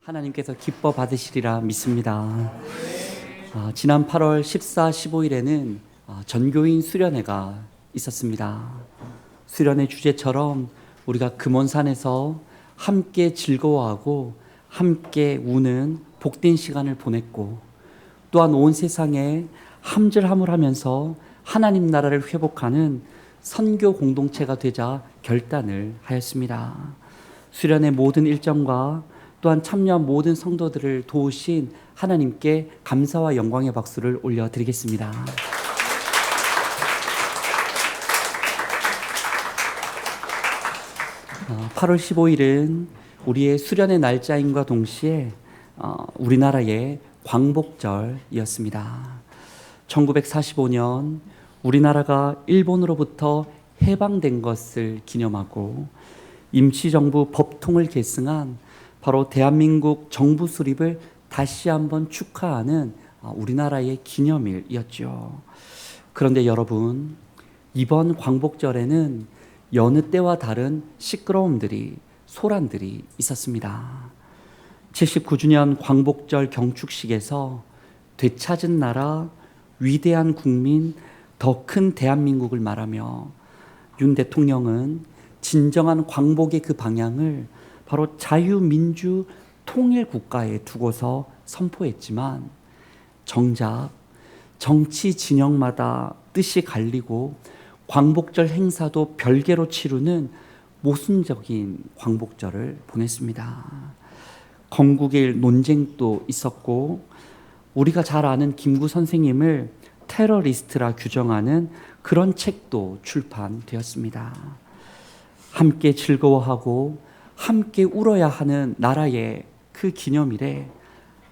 하나님께서 기뻐 받으시리라 믿습니다. 지난 8월 14, 15일에는 전교인 수련회가 있었습니다. 수련회 주제처럼 우리가 금원산에서 함께 즐거워하고 함께 우는 복된 시간을 보냈고, 또한 온 세상에 함질함을하면서 하나님 나라를 회복하는 선교 공동체가 되자 결단을 하였습니다. 수련회 모든 일정과 또한 참여한 모든 성도들을 도우신 하나님께 감사와 영광의 박수를 올려드리겠습니다. 8월 15일은 우리의 수련의 날짜임과 동시에 우리나라의 광복절이었습니다. 1945년 우리나라가 일본으로부터 해방된 것을 기념하고 임시정부 법통을 계승한 바로 대한민국 정부 수립을 다시 한번 축하하는 우리나라의 기념일이었죠. 그런데 여러분, 이번 광복절에는 여느 때와 다른 시끄러움들이, 소란들이 있었습니다. 79주년 광복절 경축식에서 되찾은 나라, 위대한 국민, 더 큰 대한민국을 말하며 윤 대통령은 진정한 광복의 그 방향을 바로 자유민주 통일국가에 두고서 선포했지만, 정작 정치 진영마다 뜻이 갈리고 광복절 행사도 별개로 치르는 모순적인 광복절을 보냈습니다. 건국일 논쟁도 있었고, 우리가 잘 아는 김구 선생님을 테러리스트라 규정하는 그런 책도 출판되었습니다. 함께 즐거워하고 함께 울어야 하는 나라의 그 기념일에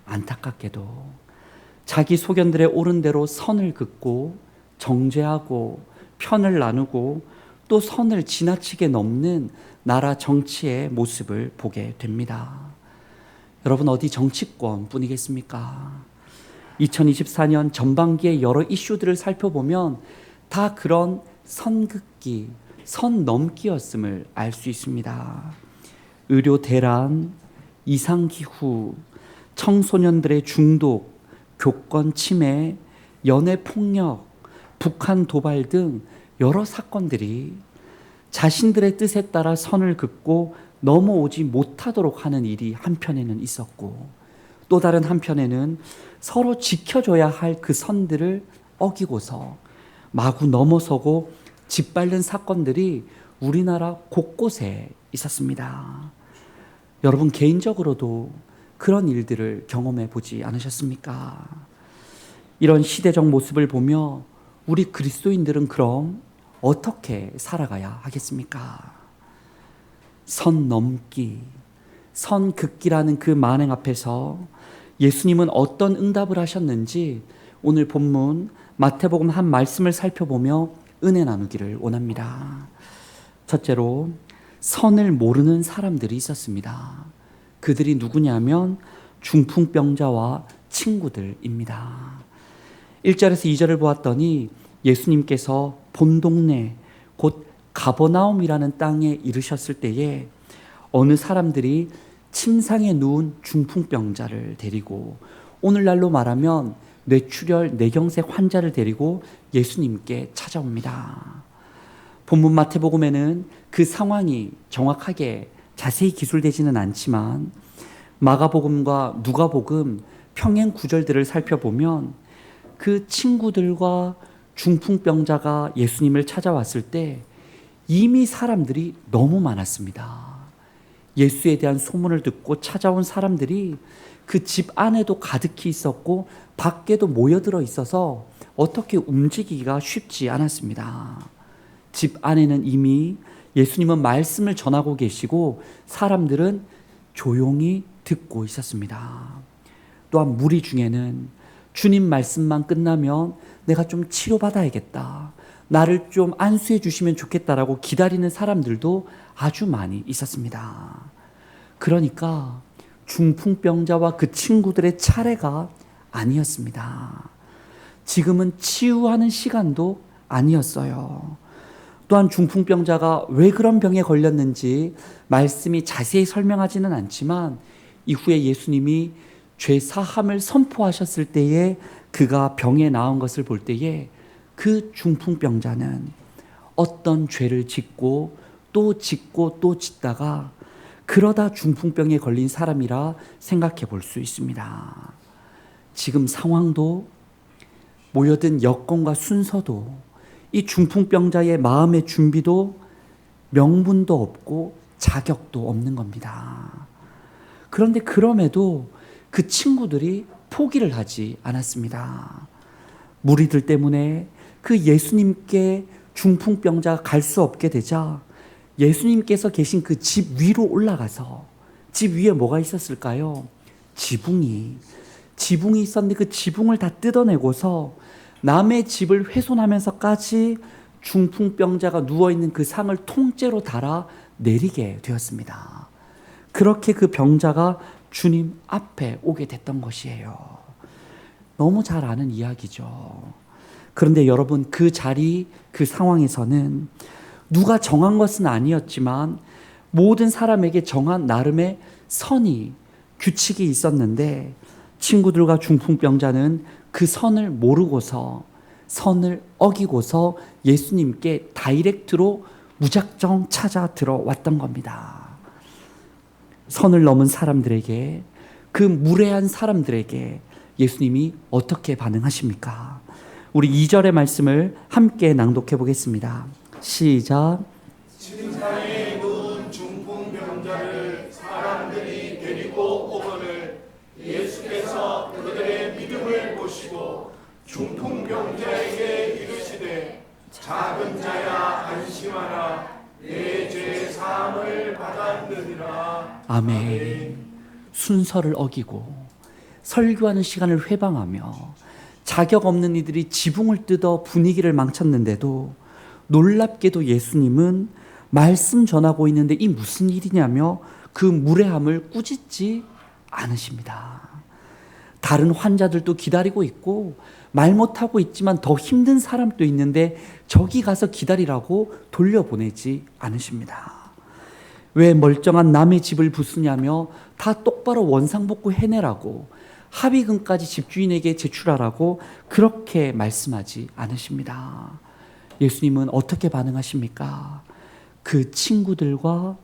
안타깝게도 자기 소견들의 옳은 대로 선을 긋고 정죄하고 편을 나누고 또 선을 지나치게 넘는 나라 정치의 모습을 보게 됩니다. 여러분, 어디 정치권 뿐이겠습니까? 2024년 전반기의 여러 이슈들을 살펴보면 다 그런 선 긋기, 선 넘기였음을 알 수 있습니다. 의료 대란, 이상기후, 청소년들의 중독, 교권 침해, 연애 폭력, 북한 도발 등 여러 사건들이 자신들의 뜻에 따라 선을 긋고 넘어오지 못하도록 하는 일이 한편에는 있었고, 또 다른 한편에는 서로 지켜줘야 할 그 선들을 어기고서 마구 넘어서고 짓밟는 사건들이 우리나라 곳곳에 있었습니다. 여러분, 개인적으로도 그런 일들을 경험해 보지 않으셨습니까? 이런 시대적 모습을 보며 우리 그리스도인들은 그럼 어떻게 살아가야 하겠습니까? 선 넘기, 선 긋기라는 그 만행 앞에서 예수님은 어떤 응답을 하셨는지 오늘 본문 마태복음 한 말씀을 살펴보며 은혜 나누기를 원합니다. 첫째로, 선을 모르는 사람들이 있었습니다. 그들이 누구냐면 중풍병자와 친구들입니다. 1절에서 2절을 보았더니 예수님께서 본 동네 곧 가버나움이라는 땅에 이르셨을 때에 어느 사람들이 침상에 누운 중풍병자를 데리고, 오늘날로 말하면 뇌출혈, 뇌경색 환자를 데리고 예수님께 찾아옵니다. 본문 마태복음에는 그 상황이 정확하게 자세히 기술되지는 않지만 마가복음과 누가복음 평행 구절들을 살펴보면 그 친구들과 중풍병자가 예수님을 찾아왔을 때 이미 사람들이 너무 많았습니다. 예수에 대한 소문을 듣고 찾아온 사람들이 그 집 안에도 가득히 있었고 밖에도 모여들어 있어서 어떻게 움직이기가 쉽지 않았습니다. 집 안에는 이미 예수님은 말씀을 전하고 계시고 사람들은 조용히 듣고 있었습니다. 또한 무리 중에는 주님 말씀만 끝나면 내가 좀 치료받아야겠다, 나를 좀 안수해 주시면 좋겠다라고 기다리는 사람들도 아주 많이 있었습니다. 그러니까 중풍병자와 그 친구들의 차례가 아니었습니다. 지금은 치유하는 시간도 아니었어요. 또한 중풍병자가 왜 그런 병에 걸렸는지 말씀이 자세히 설명하지는 않지만 이후에 예수님이 죄 사함을 선포하셨을 때에 그가 병에 나은 것을 볼 때에 그 중풍병자는 어떤 죄를 짓고 또 짓고 또 짓다가 그러다 중풍병에 걸린 사람이라 생각해 볼 수 있습니다. 지금 상황도 모여든 여건과 순서도 이 중풍병자의 마음의 준비도 명분도 없고 자격도 없는 겁니다. 그런데 그럼에도 그 친구들이 포기를 하지 않았습니다. 무리들 때문에 그 예수님께 중풍병자가 갈 수 없게 되자 예수님께서 계신 그 집 위로 올라가서, 집 위에 뭐가 있었을까요? 지붕이 있었는데 그 지붕을 다 뜯어내고서 남의 집을 훼손하면서까지 중풍병자가 누워있는 그 상을 통째로 달아 내리게 되었습니다. 그렇게 그 병자가 주님 앞에 오게 됐던 것이에요. 너무 잘 아는 이야기죠. 그런데 여러분, 그 자리, 그 상황에서는 누가 정한 것은 아니었지만 모든 사람에게 정한 나름의 선이, 규칙이 있었는데 친구들과 중풍병자는 그 선을 모르고서, 선을 어기고서 예수님께 다이렉트로 무작정 찾아 들어왔던 겁니다. 선을 넘은 사람들에게, 그 무례한 사람들에게 예수님이 어떻게 반응하십니까? 우리 2절의 말씀을 함께 낭독해 보겠습니다. 시작. 침상에 누운 중풍병자를 사람들이 데리고 오거늘 예수께서 그들의 믿음을 보시고 중풍병자에게 이르시되 작은 자야 안심하라 내 죄 사함을 받았느니라. 아멘. 순서를 어기고 설교하는 시간을 회방하며 자격 없는 이들이 지붕을 뜯어 분위기를 망쳤는데도 놀랍게도 예수님은 말씀 전하고 있는데 이 무슨 일이냐며 그 무례함을 꾸짖지 않으십니다. 다른 환자들도 기다리고 있고 말 못하고 있지만 더 힘든 사람도 있는데 저기 가서 기다리라고 돌려보내지 않으십니다. 왜 멀쩡한 남의 집을 부수냐며 다 똑바로 원상복구 해내라고, 합의금까지 집주인에게 제출하라고 그렇게 말씀하지 않으십니다. 예수님은 어떻게 반응하십니까? 그 친구들과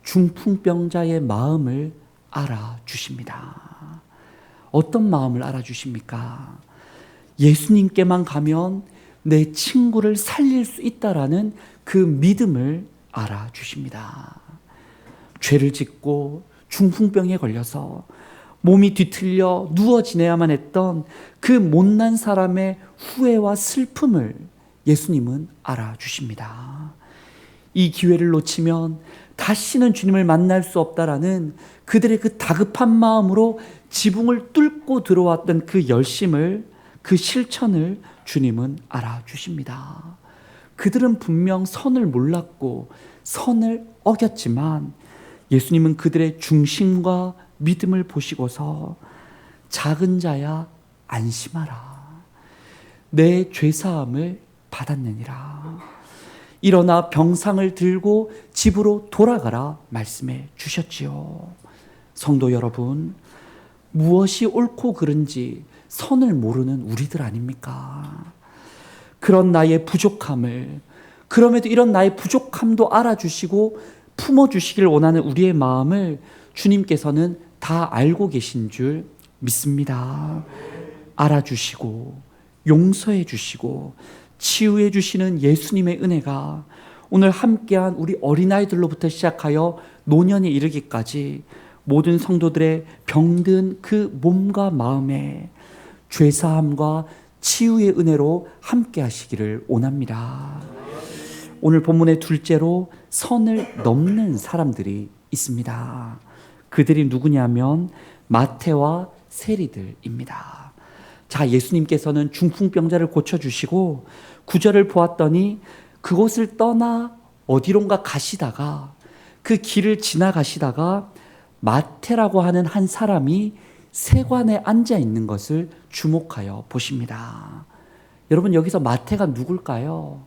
중풍병자의 마음을 알아주십니다. 어떤 마음을 알아주십니까? 예수님께만 가면 내 친구를 살릴 수 있다라는 그 믿음을 알아주십니다. 죄를 짓고 중풍병에 걸려서 몸이 뒤틀려 누워 지내야만 했던 그 못난 사람의 후회와 슬픔을 예수님은 알아주십니다. 이 기회를 놓치면 다시는 주님을 만날 수 없다라는 그들의 그 다급한 마음으로 지붕을 뚫고 들어왔던 그 열심을, 그 실천을 주님은 알아주십니다. 그들은 분명 선을 몰랐고 선을 어겼지만 예수님은 그들의 중심과 믿음을 보시고서 작은 자야 안심하라. 내 죄사함을 받았느니라. 일어나 병상을 들고 집으로 돌아가라 말씀해 주셨지요. 성도 여러분, 무엇이 옳고 그른지 선을 모르는 우리들 아닙니까? 그런 나의 부족함을, 그럼에도 이런 나의 부족함도 알아주시고 품어주시길 원하는 우리의 마음을 주님께서는 다 알고 계신 줄 믿습니다. 알아주시고 용서해 주시고 치유해 주시는 예수님의 은혜가 오늘 함께한 우리 어린아이들로부터 시작하여 노년에 이르기까지 모든 성도들의 병든 그 몸과 마음에 죄사함과 치유의 은혜로 함께 하시기를 원합니다. 오늘 본문의 둘째로 선을 넘는 사람들이 있습니다. 그들이 누구냐면 마태와 세리들입니다. 자, 예수님께서는 중풍병자를 고쳐주시고 9절을 보았더니 그곳을 떠나 어디론가 가시다가 그 길을 지나가시다가 마태라고 하는 한 사람이 세관에 앉아 있는 것을 주목하여 보십니다. 여러분, 여기서 마태가 누굴까요?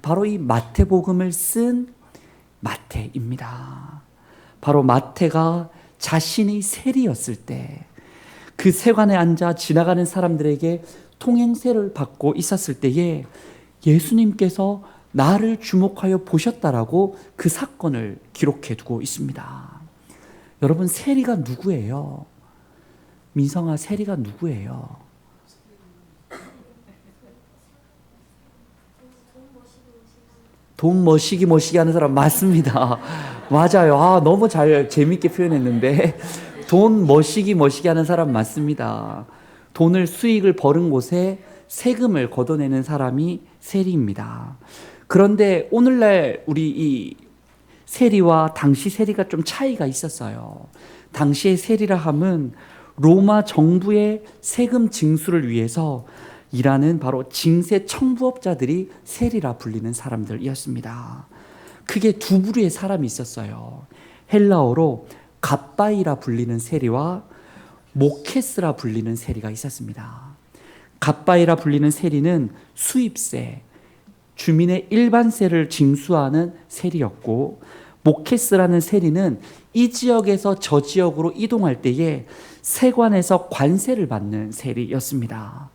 바로 이 마태복음을 쓴 마태입니다. 바로 마태가 자신이 세리였을 때 그 세관에 앉아 지나가는 사람들에게 통행세를 받고 있었을 때에 예수님께서 나를 주목하여 보셨다라고 그 사건을 기록해 두고 있습니다. 여러분, 세리가 누구예요? 민성아, 세리가 누구예요? 돈 머시기 하는 사람 맞습니다. 맞아요. 너무 재밌게 표현했는데 돈 머시기 하는 사람 맞습니다. 돈을 수익을 벌은 곳에 세금을 걷어내는 사람이 세리입니다. 그런데 오늘날 우리 이 세리와 당시 세리가 좀 차이가 있었어요. 당시의 세리라 함은 로마 정부의 세금 징수를 위해서 일하는 바로 징세 청부업자들이 세리라 불리는 사람들이었습니다. 크게 두 부류의 사람이 있었어요. 헬라어로 갑바이라 불리는 세리와 모케스라 불리는 세리가 있었습니다. 갑바이라 불리는 세리는 수입세, 주민의 일반세를 징수하는 세리였고, 모케스라는 세리는 이 지역에서 저 지역으로 이동할 때에 세관에서 관세를 받는 세리였습니다.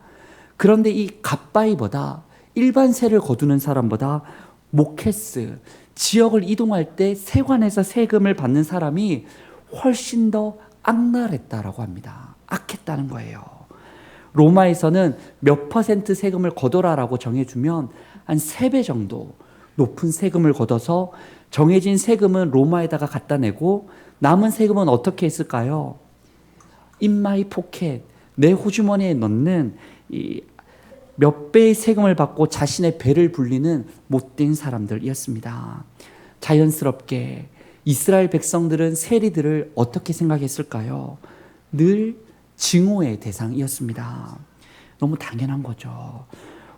그런데 이 갑바이보다 일반세를 거두는 사람보다 모케스, 지역을 이동할 때 세관에서 세금을 받는 사람이 훨씬 더 악랄했다라고 합니다. 악했다는 거예요. 로마에서는 몇 퍼센트 세금을 거둬라라고 정해주면 한 3배 정도 높은 세금을 걷어서 정해진 세금은 로마에다가 갖다 내고 남은 세금은 어떻게 했을까요? In my pocket, 내 호주머니에 넣는 이 몇 배의 세금을 받고 자신의 배를 불리는 못된 사람들이었습니다. 자연스럽게 이스라엘 백성들은 세리들을 어떻게 생각했을까요? 늘 증오의 대상이었습니다. 너무 당연한 거죠.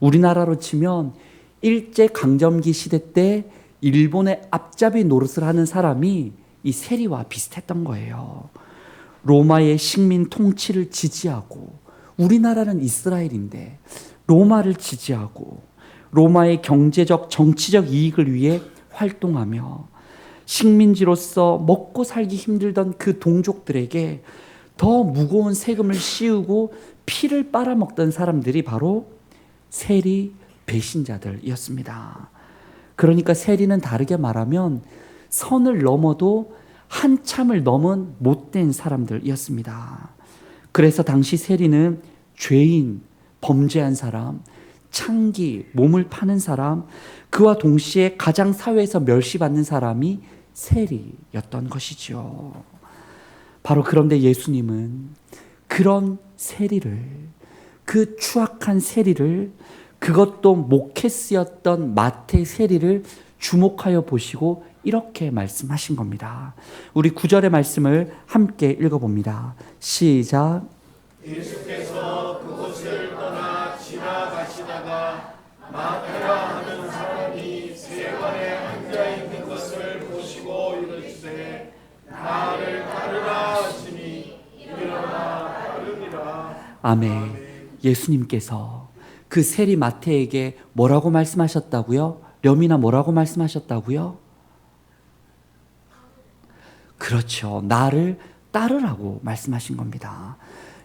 우리나라로 치면 일제강점기 시대 때 일본의 앞잡이 노릇을 하는 사람이 이 세리와 비슷했던 거예요. 로마의 식민 통치를 지지하고, 우리나라는 이스라엘인데 로마를 지지하고 로마의 경제적 정치적 이익을 위해 활동하며 식민지로서 먹고 살기 힘들던 그 동족들에게 더 무거운 세금을 씌우고 피를 빨아먹던 사람들이 바로 세리 배신자들이었습니다. 그러니까 세리는 다르게 말하면 선을 넘어도 한참을 넘은 못된 사람들이었습니다. 그래서 당시 세리는 죄인, 범죄한 사람, 창기, 몸을 파는 사람, 그와 동시에 가장 사회에서 멸시받는 사람이 세리였던 것이죠. 바로 그런데 예수님은 그런 세리를, 그 추악한 세리를, 그것도 모케스였던 마태 세리를 주목하여 보시고 이렇게 말씀하신 겁니다. 우리 9절의 말씀을 함께 읽어봅니다. 시작. 예수께서 그곳을 떠나 지나가시다가 마태라 하는 사람이 세관에 앉아 있는 것을 보시고 이르시되 나를 따르라 하시니 일어나 따르니라. 아멘. 예수님께서 그 세리 마태에게 뭐라고 말씀하셨다고요? 렴이나 뭐라고 말씀하셨다고요? 그렇죠. 나를 따르라고 말씀하신 겁니다.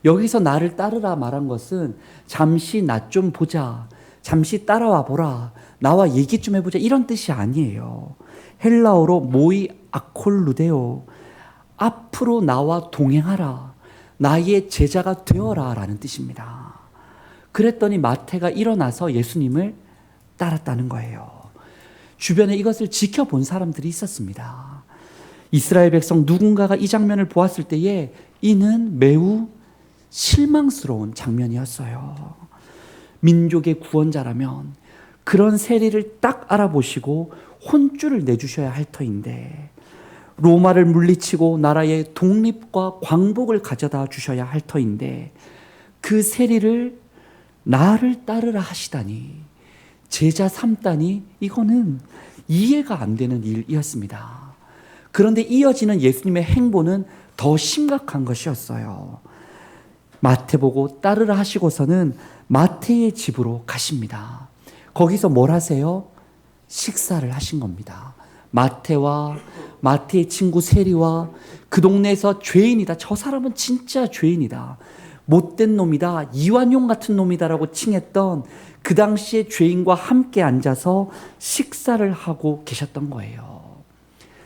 여기서 나를 따르라 말한 것은 잠시 나 좀 보자, 잠시 따라와 보라, 나와 얘기 좀 해보자, 이런 뜻이 아니에요. 헬라어로 모이 아콜루데오, 앞으로 나와 동행하라, 나의 제자가 되어라 라는 뜻입니다. 그랬더니 마태가 일어나서 예수님을 따랐다는 거예요. 주변에 이것을 지켜본 사람들이 있었습니다. 이스라엘 백성 누군가가 이 장면을 보았을 때에 이는 매우 실망스러운 장면이었어요. 민족의 구원자라면 그런 세리를 딱 알아보시고 혼쭐을 내주셔야 할 터인데, 로마를 물리치고 나라의 독립과 광복을 가져다 주셔야 할 터인데, 그 세리를 나를 따르라 하시다니, 제자 삼다니, 이거는 이해가 안 되는 일이었습니다. 그런데 이어지는 예수님의 행보는 더 심각한 것이었어요. 마태보고 따르라 하시고서는 마태의 집으로 가십니다. 거기서 뭘 하세요? 식사를 하신 겁니다. 마태와 마태의 친구 세리와 그 동네에서 죄인이다. 저 사람은 진짜 죄인이다. 못된 놈이다. 이완용 같은 놈이다라고 칭했던 그 당시의 죄인과 함께 앉아서 식사를 하고 계셨던 거예요.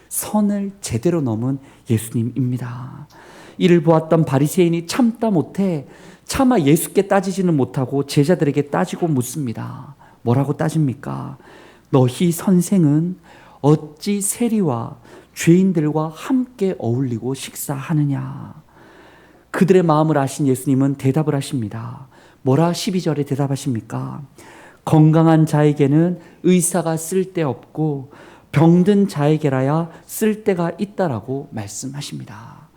선을 제대로 넘은 예수님입니다. 이를 보았던 바리새인이 참다 못해 차마 예수께 따지지는 못하고 제자들에게 따지고 묻습니다. 뭐라고 따집니까? 너희 선생은 어찌 세리와 죄인들과 함께 어울리고 식사하느냐? 그들의 마음을 아신 예수님은 대답을 하십니다. 뭐라 12절에 대답하십니까? 건강한 자에게는 의사가 쓸데없고 병든 자에게라야 쓸데가 있다라고 말씀하십니다.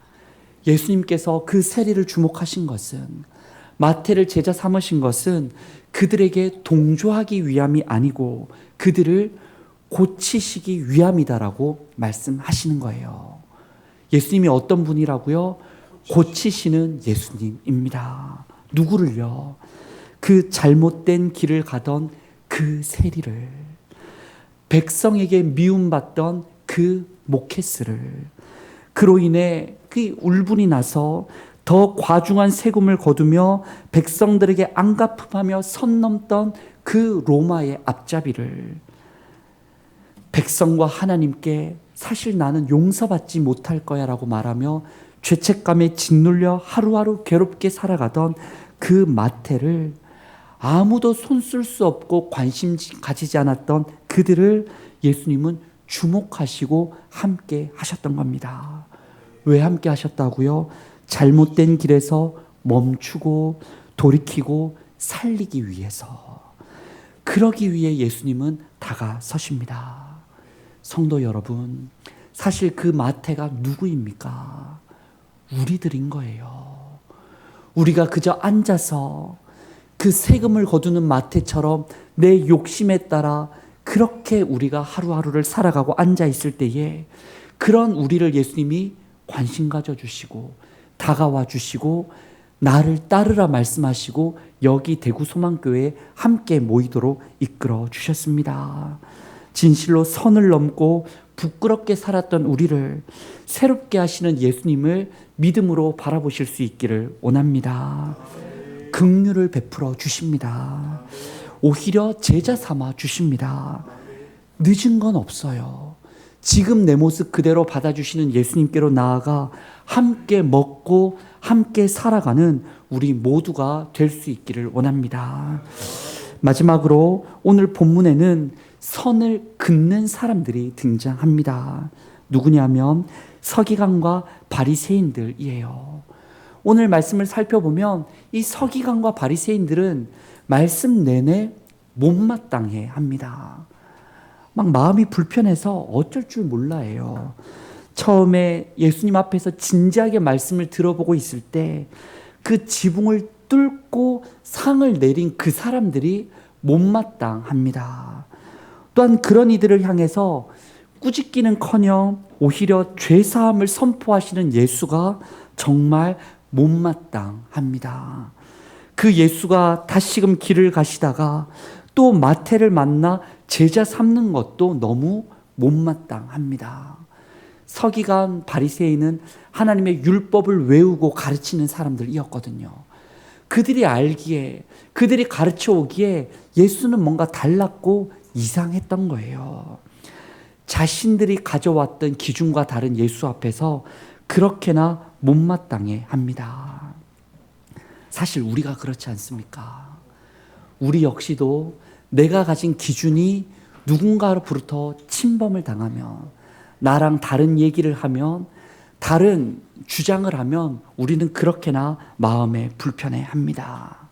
예수님께서 그 세리를 주목하신 것은, 마태를 제자 삼으신 것은 그들에게 동조하기 위함이 아니고 그들을 고치시기 위함이다라고 말씀하시는 거예요. 예수님이 어떤 분이라고요? 고치시는 예수님입니다. 누구를요? 그 잘못된 길을 가던 그 세리를, 백성에게 미움받던 그 모케스를, 그로 인해 그 울분이 나서 더 과중한 세금을 거두며 백성들에게 안갚음하며 선 넘던 그 로마의 앞잡이를, 백성과 하나님께 사실 나는 용서받지 못할 거야 라고 말하며 죄책감에 짓눌려 하루하루 괴롭게 살아가던 그 마태를, 아무도 손쓸 수 없고 관심 가지지 않았던 그들을 예수님은 주목하시고 함께 하셨던 겁니다. 왜 함께 하셨다고요? 잘못된 길에서 멈추고 돌이키고 살리기 위해서. 그러기 위해 예수님은 다가서십니다. 성도 여러분, 사실 그 마태가 누구입니까? 우리들인 거예요. 우리가 그저 앉아서 그 세금을 거두는 마태처럼 내 욕심에 따라 그렇게 우리가 하루하루를 살아가고 앉아 있을 때에 그런 우리를 예수님이 관심 가져주시고 다가와 주시고 나를 따르라 말씀하시고 여기 대구 소망교회에 함께 모이도록 이끌어 주셨습니다. 진실로 선을 넘고 부끄럽게 살았던 우리를 새롭게 하시는 예수님을 믿음으로 바라보실 수 있기를 원합니다. 긍휼을 베풀어 주십니다. 오히려 제자 삼아 주십니다. 늦은 건 없어요. 지금 내 모습 그대로 받아주시는 예수님께로 나아가 함께 먹고 함께 살아가는 우리 모두가 될 수 있기를 원합니다. 마지막으로 오늘 본문에는 선을 긋는 사람들이 등장합니다. 누구냐면 서기관과 바리새인들이에요. 오늘 말씀을 살펴보면 이 서기관과 바리새인들은 말씀 내내 못마땅해 합니다. 막 마음이 불편해서 어쩔 줄 몰라해요. 처음에 예수님 앞에서 진지하게 말씀을 들어보고 있을 때 그 지붕을 뚫고 상을 내린 그 사람들이 못마땅합니다. 또한 그런 이들을 향해서 꾸짖기는커녕 오히려 죄사함을 선포하시는 예수가 정말 못마땅합니다. 그 예수가 다시금 길을 가시다가 또 마태를 만나 제자 삼는 것도 너무 못마땅합니다. 서기관 바리새인은 하나님의 율법을 외우고 가르치는 사람들이었거든요. 그들이 알기에, 그들이 가르쳐 오기에 예수는 뭔가 달랐고 이상했던 거예요. 자신들이 가져왔던 기준과 다른 예수 앞에서 그렇게나 못마땅해 합니다. 사실 우리가 그렇지 않습니까? 우리 역시도 내가 가진 기준이 누군가로부터 침범을 당하면, 나랑 다른 얘기를 하면, 다른 주장을 하면 우리는 그렇게나 마음에 불편해 합니다.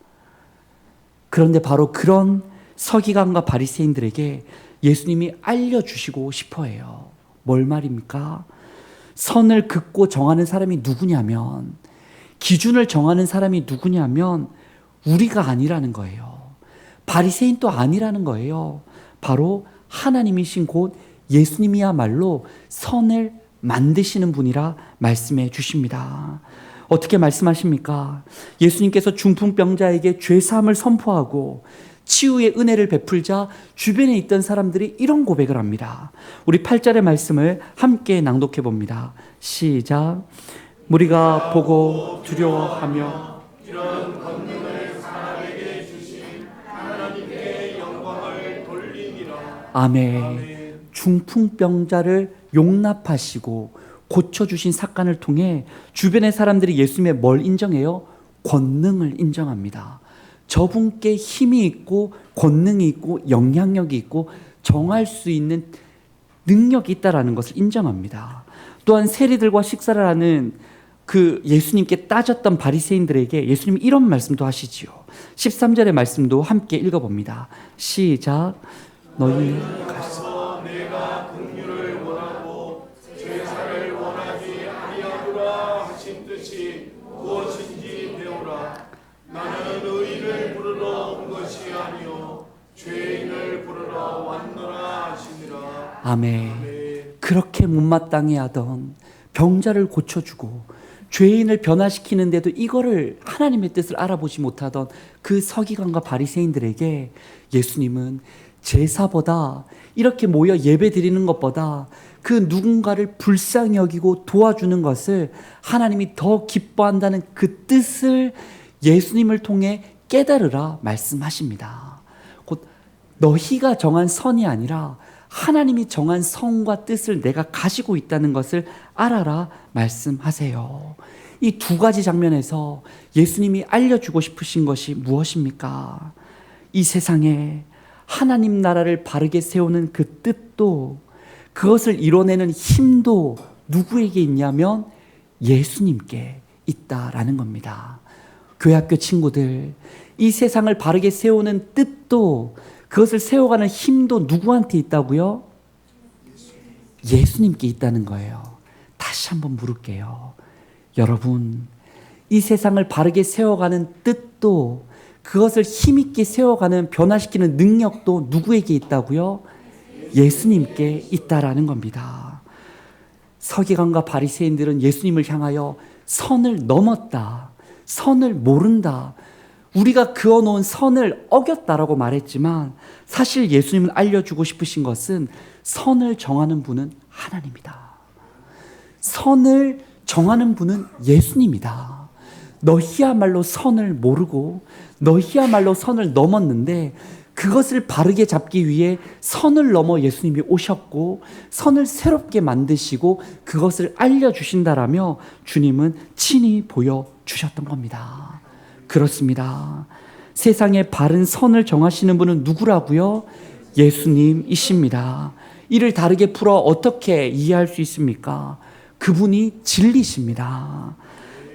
그런데 바로 그런 서기관과 바리새인들에게 예수님이 알려주시고 싶어 해요. 뭘 말입니까? 선을 긋고 정하는 사람이 누구냐면, 기준을 정하는 사람이 누구냐면 우리가 아니라는 거예요. 바리새인도 아니라는 거예요. 바로 하나님이신 곳 예수님이야말로 선을 만드시는 분이라 말씀해 주십니다. 어떻게 말씀하십니까? 예수님께서 중풍병자에게 죄사함을 선포하고 치유의 은혜를 베풀자 주변에 있던 사람들이 이런 고백을 합니다. 우리 8절의 말씀을 함께 낭독해 봅니다. 시작. 무리가 보고 두려워하며 이런 권능을 사람에게 주신 하나님께 영광을 돌리니라. 아멘. 중풍병자를 용납하시고 고쳐주신 사건을 통해 주변의 사람들이 예수님의 뭘 인정해요? 권능을 인정합니다. 저분께 힘이 있고 권능이 있고 영향력이 있고 정할 수 있는 능력이 있다라는 것을 인정합니다. 또한 세리들과 식사를 하는 그 예수님께 따졌던 바리새인들에게 예수님이 이런 말씀도 하시지요. 13절의 말씀도 함께 읽어봅니다. 시작. 너희 가서 내가 긍휼을 원하고 제사를 원하지 아니하노라 하신 뜻이 무엇인지 배우라. 나는 의인을 부르러 온 것이 아니요 죄인을 부르러 왔노라 하시니라. 아멘. 그렇게 못마땅해 하던 병자를 고쳐주고 죄인을 변화시키는데도 이거를 하나님의 뜻을 알아보지 못하던 그 서기관과 바리새인들에게 예수님은 제사보다 이렇게 모여 예배 드리는 것보다 그 누군가를 불쌍히 여기고 도와주는 것을 하나님이 더 기뻐한다는 그 뜻을 예수님을 통해 깨달으라 말씀하십니다. 곧 너희가 정한 선이 아니라 하나님이 정한 성과 뜻을 내가 가지고 있다는 것을 알아라 말씀하세요. 이 두 가지 장면에서 예수님이 알려주고 싶으신 것이 무엇입니까? 이 세상에 하나님 나라를 바르게 세우는 그 뜻도 그것을 이뤄내는 힘도 누구에게 있냐면 예수님께 있다라는 겁니다. 교회학교 친구들, 이 세상을 바르게 세우는 뜻도 그것을 세워가는 힘도 누구한테 있다고요? 예수님께 있다는 거예요. 다시 한번 물을게요. 여러분, 이 세상을 바르게 세워가는 뜻도 그것을 힘있게 세워가는 변화시키는 능력도 누구에게 있다고요? 예수님께 있다라는 겁니다. 서기관과 바리새인들은 예수님을 향하여 선을 넘었다, 선을 모른다, 우리가 그어놓은 선을 어겼다라고 말했지만 사실 예수님은 알려주고 싶으신 것은 선을 정하는 분은 하나님이다. 선을 정하는 분은 예수님이다. 너희야말로 선을 모르고 너희야말로 선을 넘었는데 그것을 바르게 잡기 위해 선을 넘어 예수님이 오셨고 선을 새롭게 만드시고 그것을 알려주신다라며 주님은 친히 보여주셨던 겁니다. 그렇습니다. 세상에 바른 선을 정하시는 분은 누구라고요? 예수님이십니다. 이를 다르게 풀어 어떻게 이해할 수 있습니까? 그분이 진리십니다.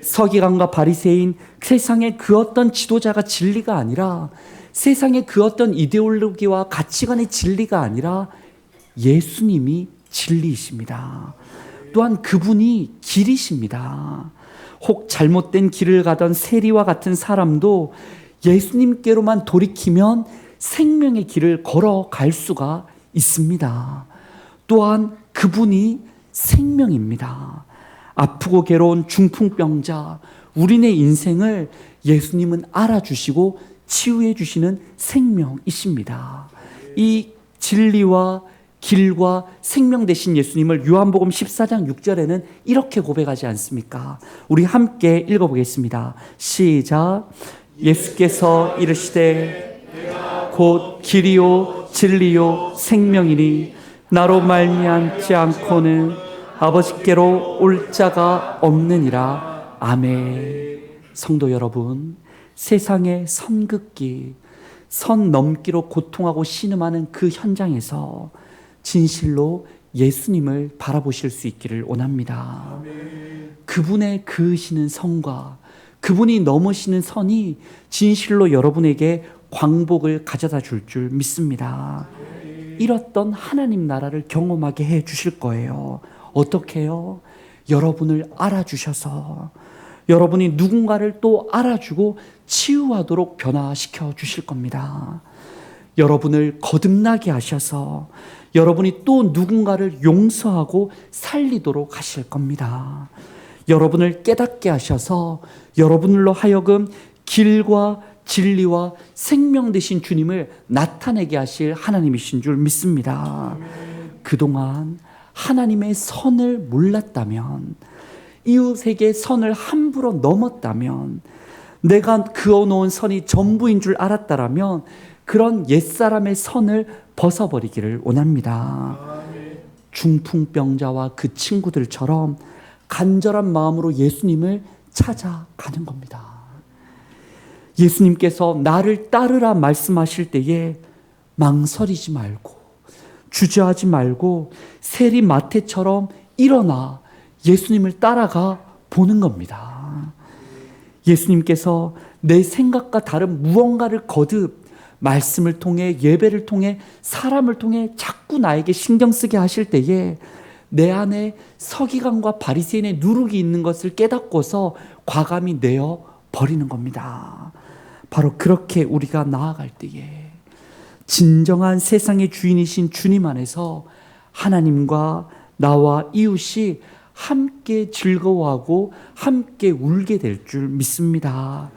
서기관과 바리새인, 세상의 그 어떤 지도자가 진리가 아니라 세상의 그 어떤 이데올로기와 가치관의 진리가 아니라 예수님이 진리이십니다. 또한 그분이 길이십니다. 혹 잘못된 길을 가던 세리와 같은 사람도 예수님께로만 돌이키면 생명의 길을 걸어갈 수가 있습니다. 또한 그분이 생명입니다. 아프고 괴로운 중풍병자, 우리네 인생을 예수님은 알아주시고 치유해 주시는 생명이십니다. 이 진리와 길과 생명 되신 예수님을 요한복음 14장 6절에는 이렇게 고백하지 않습니까? 우리 함께 읽어보겠습니다. 시작. 예수께서 이르시되 곧 길이요 진리요 생명이니 나로 말미암지 않고는 아버지께로 올 자가 없느니라. 아멘. 성도 여러분, 세상의 선긋기, 선 넘기로 고통하고 신음하는 그 현장에서 진실로 예수님을 바라보실 수 있기를 원합니다. 그분의 그으시는 선과 그분이 넘으시는 선이 진실로 여러분에게 광복을 가져다 줄 줄 믿습니다. 잃었던 하나님 나라를 경험하게 해 주실 거예요. 어떻게 해요? 여러분을 알아주셔서 여러분이 누군가를 또 알아주고 치유하도록 변화시켜 주실 겁니다. 여러분을 거듭나게 하셔서 여러분이 또 누군가를 용서하고 살리도록 하실 겁니다. 여러분을 깨닫게 하셔서 여러분으로 하여금 길과 진리와 생명 되신 주님을 나타내게 하실 하나님이신 줄 믿습니다. 그동안 하나님의 선을 몰랐다면, 이웃에게 선을 함부로 넘었다면, 내가 그어놓은 선이 전부인 줄 알았다라면 그런 옛사람의 선을 벗어버리기를 원합니다. 중풍병자와 그 친구들처럼 간절한 마음으로 예수님을 찾아가는 겁니다. 예수님께서 나를 따르라 말씀하실 때에 망설이지 말고 주저하지 말고 세리마태처럼 일어나 예수님을 따라가 보는 겁니다. 예수님께서 내 생각과 다른 무언가를 거듭 말씀을 통해, 예배를 통해, 사람을 통해 자꾸 나에게 신경 쓰게 하실 때에 내 안에 서기관과 바리새인의 누룩이 있는 것을 깨닫고서 과감히 내어 버리는 겁니다. 바로 그렇게 우리가 나아갈 때에 진정한 세상의 주인이신 주님 안에서 하나님과 나와 이웃이 함께 즐거워하고 함께 울게 될 줄 믿습니다.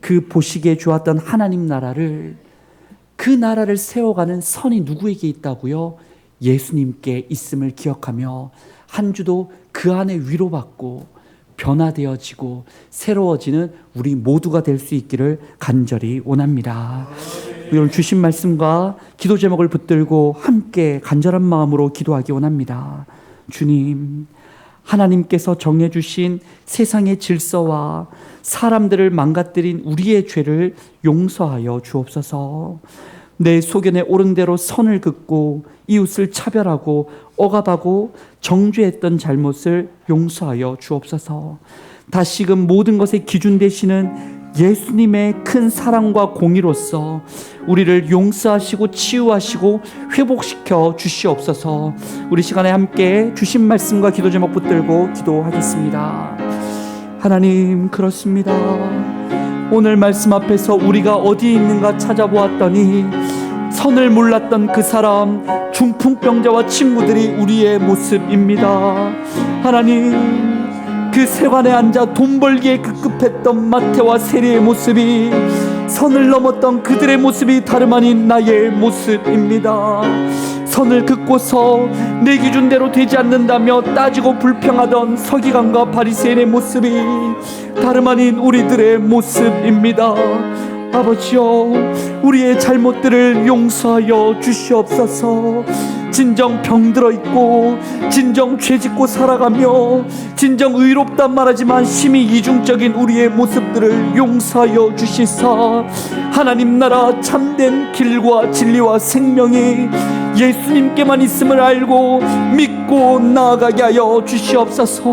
그 보시기에 좋았던 하나님 나라를, 그 나라를 세워가는 선이 누구에게 있다고요? 예수님께 있음을 기억하며 한 주도 그 안에 위로받고 변화되어지고 새로워지는 우리 모두가 될 수 있기를 간절히 원합니다. 오늘 주신 말씀과 기도 제목을 붙들고 함께 간절한 마음으로 기도하기 원합니다. 주님, 하나님께서 정해주신 세상의 질서와 사람들을 망가뜨린 우리의 죄를 용서하여 주옵소서. 내 소견에 옳은 대로 선을 긋고 이웃을 차별하고 억압하고 정죄했던 잘못을 용서하여 주옵소서. 다시금 모든 것의 기준 되시는 예수님의 큰 사랑과 공의로서 우리를 용서하시고 치유하시고 회복시켜 주시옵소서. 우리 시간에 함께 주신 말씀과 기도 제목 붙들고 기도하겠습니다. 하나님, 그렇습니다. 오늘 말씀 앞에서 우리가 어디에 있는가 찾아보았더니 선을 몰랐던 그 사람, 중풍병자와 친구들이 우리의 모습입니다. 하나님, 그 세관에 앉아 돈 벌기에 급급했던 마태와 세리의 모습이, 선을 넘었던 그들의 모습이 다름 아닌 나의 모습입니다. 선을 긋고서 내 기준대로 되지 않는다며 따지고 불평하던 서기관과 바리새인의 모습이 다름 아닌 우리들의 모습입니다. 아버지여, 우리의 잘못들을 용서하여 주시옵소서. 진정 병들어 있고 진정 죄짓고 살아가며 진정 의롭단 말하지만 심히 이중적인 우리의 모습들을 용서하여 주시사 하나님 나라 참된 길과 진리와 생명이 예수님께만 있음을 알고 믿고 나아가게 하여 주시옵소서.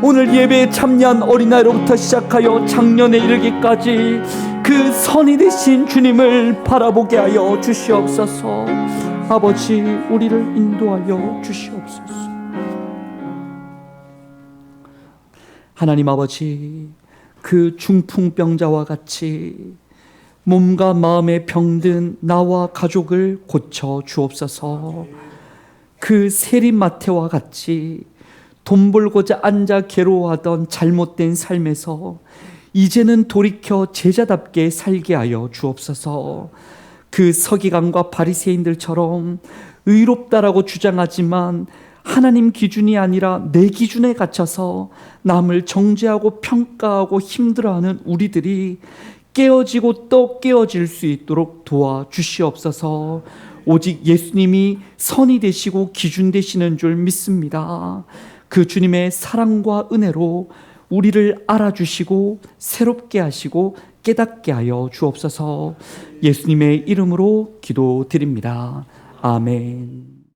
오늘 예배에 참여한 어린아이로부터 시작하여 작년에 이르기까지 그 선이 되신 주님을 바라보게 하여 주시옵소서. 아버지, 우리를 인도하여 주시옵소서. 하나님 아버지, 그 중풍병자와 같이 몸과 마음에 병든 나와 가족을 고쳐 주옵소서. 그 세리마태와 같이 돈 벌고자 앉아 괴로워하던 잘못된 삶에서 이제는 돌이켜 제자답게 살게 하여 주옵소서. 그 서기관과 바리새인들처럼 의롭다라고 주장하지만 하나님 기준이 아니라 내 기준에 갇혀서 남을 정죄하고 평가하고 힘들어하는 우리들이 깨어지고 또 깨어질 수 있도록 도와주시옵소서. 오직 예수님이 선이 되시고 기준 되시는 줄 믿습니다. 그 주님의 사랑과 은혜로 우리를 알아주시고 새롭게 하시고 깨닫게 하여 주옵소서. 예수님의 이름으로 기도드립니다. 아멘.